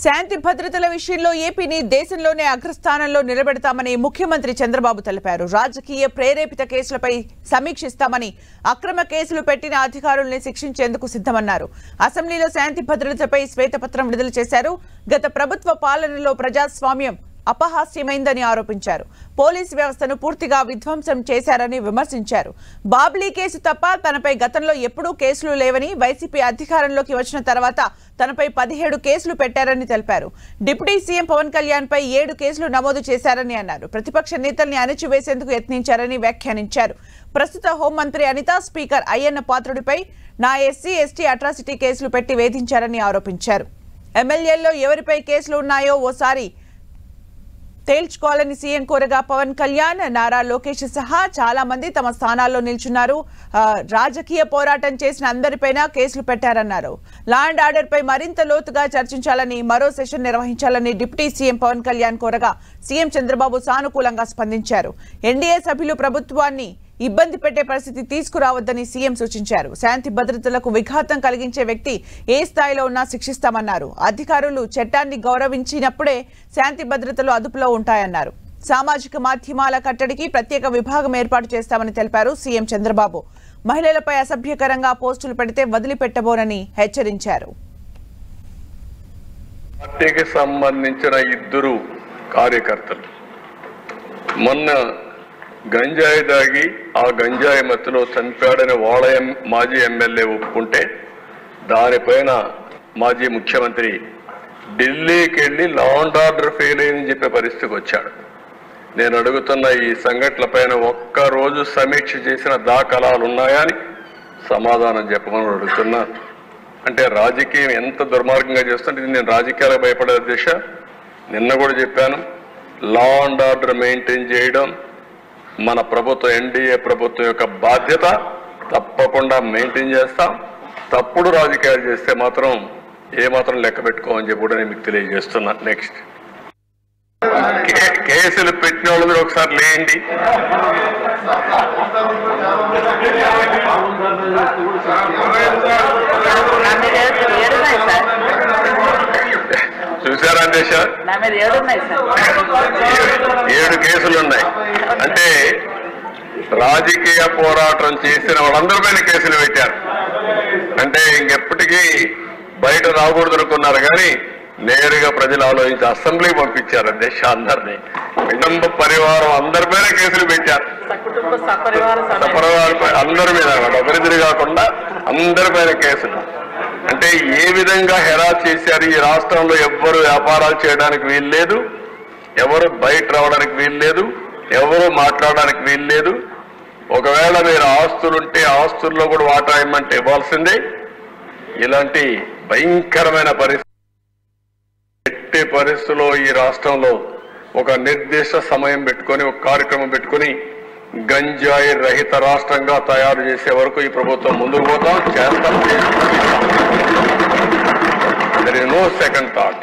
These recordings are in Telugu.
శాంతి భద్రతల విషయంలో ఏపీని దేశంలోనే అగ్రస్థానంలో నిలబెడతామని ముఖ్యమంత్రి చంద్రబాబు తెలిపారు. రాజకీయ ప్రేరేపిత కేసులపై సమీక్షిస్తామని, అక్రమ కేసులు పెట్టిన అధికారుల్ని శిక్షించేందుకు సిద్ధమన్నారు. అసెంబ్లీలో శాంతి భద్రతపై శ్వేతపత్రం విడుదల చేశారు. గత ప్రభుత్వ పాలనలో ప్రజాస్వామ్యం అపహాస్యమైందని ఆరోపించారు. పోలీసు వ్యవస్థను పూర్తిగా విధ్వంసం చేశారని విమర్శించారు. బాబ్లీ కేసు తప్ప తనపై గతంలో ఎప్పుడూ కేసులు లేవని, వైసీపీ అధికారంలోకి వచ్చిన తర్వాత తనపై 17 కేసులు పెట్టారని తెలిపారు. డిప్యూటీ సీఎం పవన్ కళ్యాణ్ పై 7 కేసులు నమోదు చేశారని అన్నారు. ప్రతిపక్ష నేతల్ని అణచివేసేందుకు యత్నించారని వ్యాఖ్యానించారు. ప్రస్తుత హోంమంత్రి అనిత, స్పీకర్ అయ్యన్న పాత్రుడిపై నా ఎస్సీ ఎస్టీ అట్రాసిటీ కేసులు పెట్టి వేధించారని ఆరోపించారు. ఎమ్మెల్యేల్లో ఎవరిపై కేసులు ఉన్నాయో ఓసారి తేల్చుకోవాలని సీఎం కోరగా పవన్ కళ్యాణ్, నారా లోకేష్ సహా చాలా మంది తమ స్థానాల్లో నిల్చున్నారు. రాజకీయ పోరాటం చేసిన అందరిపైన కేసులు పెట్టారన్నారు. లా అండ్ ఆర్డర్ పై మరింత లోతుగా చర్చించాలని, మరో సెషన్ నిర్వహించాలని డిప్యూటీ సీఎం పవన్ కళ్యాణ్ కోరగా సీఎం చంద్రబాబు సానుకూలంగా స్పందించారు. ఎన్డీఏ సభ్యులు ప్రభుత్వాన్ని ఇబ్బంది పెట్టే పరిస్థితి తీసుకురావద్దని సీఎం సూచించారు. శాంతి భద్రతలకు విఘాతం కలిగించే వ్యక్తి ఏ స్థాయిలో ఉన్నా శిక్షిస్తామన్నారు. అధికారులు చట్టాన్ని గౌరవించినప్పుడే శాంతి భద్రతలు అదుపులో ఉంటాయన్నారు. సామాజిక మాధ్యమాల కట్టడికి ప్రత్యేక విభాగం ఏర్పాటు చేస్తామని తెలిపారు సీఎం చంద్రబాబు. మహిళలపై అసభ్యకరంగా పోస్టులు పెడితే వదిలిపెట్టబోనని హెచ్చరించారు. పార్టీకి సంబంధించిన 2 కార్యకర్తలు మొన్న గంజాయి దాగి ఆ గంజాయి మత్తులో చంపాడని వాళ్ళ మాజీ ఎమ్మెల్యే ఒప్పుకుంటే దానిపైన మాజీ ముఖ్యమంత్రి ఢిల్లీకి వెళ్ళి లా అండ్ ఆర్డర్ ఫెయిల్ అయిందని చెప్పే పరిస్థితికి వచ్చాడు. నేను అడుగుతున్న ఈ సంఘటనలపైన ఒక్కరోజు సమీక్ష చేసిన దాఖలాలు ఉన్నాయా అని సమాధానం చెప్పమని అడుగుతున్నాను. అంటే రాజకీయం ఎంత దుర్మార్గంగా చేస్తుంటే నేను రాజకీయాలకు భయపడే దిశ. నిన్న కూడా చెప్పాను, లా అండ్ ఆర్డర్ మెయింటైన్ చేయడం మన ప్రభుత్వం, ఎన్డీఏ ప్రభుత్వం యొక్క బాధ్యత. తప్పకుండా మెయింటైన్ చేస్తాం. తప్పుడు రాజకీయాలు చేస్తే మాత్రం ఏమాత్రం లెక్క పెట్టుకోమని చెప్పి కూడా నేను మీకు తెలియజేస్తున్నా. నెక్స్ట్ కేసులు పెట్టిన వాళ్ళు మీరు ఒకసారి లేండి. చూసారా దేశ 7 కేసులు ఉన్నాయి. అంటే రాజకీయ పోరాటం చేసిన వాళ్ళందరిపైన కేసులు పెట్టారు. అంటే ఇంకెప్పటికీ బయట రాకూడదు అనుకున్నారు, కానీ నేరుగా ప్రజలు ఆలోచించి అసెంబ్లీకి పంపించారు అధ్యక్ష. అందరినీ కుటుంబ పరివారం అందరిపైన కేసులు పెట్టారు. సపరివారపై అందరి మీద ఒకరిద్దరు కాకుండా అందరిపైన కేసులు. అంటే ఏ విధంగా హెరాస్ చేశారు. ఈ రాష్ట్రంలో ఎవ్వరు వ్యాపారాలు చేయడానికి వీలు లేదు, ఎవరు బయట రావడానికి వీలు లేదు, ఎవరు మాట్లాడడానికి వీలు లేదు. ఒకవేళ మీరు ఆస్తులుంటే ఆస్తుల్లో కూడా వాటా ఇవ్వమంటే ఇవ్వాల్సిందే. ఇలాంటి భయంకరమైన పరిస్థితి ఎట్టి పరిస్థితుల్లో ఈ రాష్ట్రంలో ఒక నిర్దిష్ట సమయం పెట్టుకొని, ఒక కార్యక్రమం పెట్టుకొని గంజాయి రహిత రాష్ట్రంగా తయారు చేసే వరకు ఈ ప్రభుత్వం ముందుకు పోతాం, చేస్తాం. There is no second thought.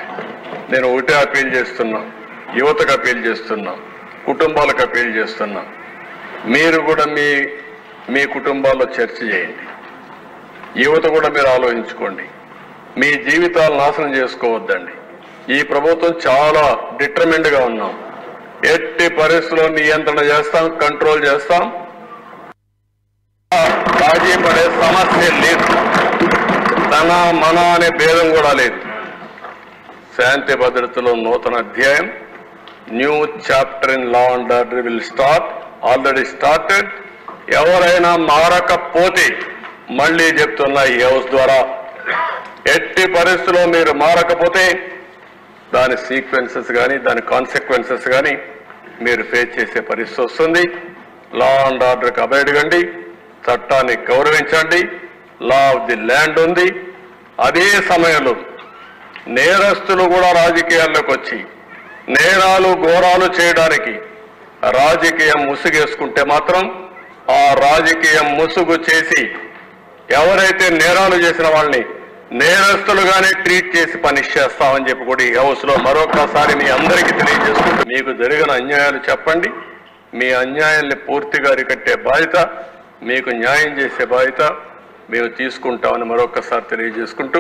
నేను ఒకటే అపీల్ చేస్తున్నా, యువతకు అపీల్ చేస్తున్నా, కుటుంబాలకు అపీల్ చేస్తున్నా. మీరు కూడా మీ కుటుంబాల్లో చర్చ చేయండి. యువత కూడా మీరు ఆలోచించుకోండి. మీ జీవితాలు నాశనం చేసుకోవద్దండి. ఈ ప్రభుత్వం చాలా డిటర్మిన్డ్గా ఉన్నాం. ఎట్టి పరిస్థితుల్లో నియంత్రణ చేస్తాం, కంట్రోల్ చేస్తాం. రాజీ పడే సమస్య లేదు. తన మన అనే భేదం కూడా లేదు. శాంతి భద్రతలో నూతన అధ్యాయం, new chapter in law and order will start. Already started. ఎవరైనా మారకపోతే మళ్ళీ చెప్తున్నా, ఈ హౌస్ ద్వారా ఎట్టి పరిస్థితుల్లో మీరు మారకపోతే దాని సీక్వెన్సెస్ కానీ, దాని కాన్సిక్వెన్సెస్ కానీ మీరు ఫేస్ చేసే పరిస్థితి వస్తుంది. లా అండ్ ఆర్డర్కి అభయడగండి, చట్టాన్ని గౌరవించండి. లా ఆఫ్ ది ల్యాండ్ ఉంది. అదే సమయంలో నేరస్తులు కూడా రాజకీయాల్లోకి వచ్చి నేరాలు ఘోరాలు చేయడానికి రాజకీయం ముసుగేసుకుంటే మాత్రం ఆ రాజకీయం ముసుగు చేసి ఎవరైతే నేరాలు చేసిన వాళ్ళని నేరస్తులుగానే ట్రీట్ చేసి పనిష్ చేస్తామని చెప్పి కూడా ఈ హౌస్ లో మరొకసారి మీ అందరికీ తెలియజేసుకుంటూ, మీకు జరిగిన అన్యాయాలు చెప్పండి. మీ అన్యాయాల్ని పూర్తిగా అరికట్టే బాధ్యత, మీకు న్యాయం చేసే బాధ్యత మేము తీసుకుంటామని మరొకసారి తెలియజేసుకుంటూ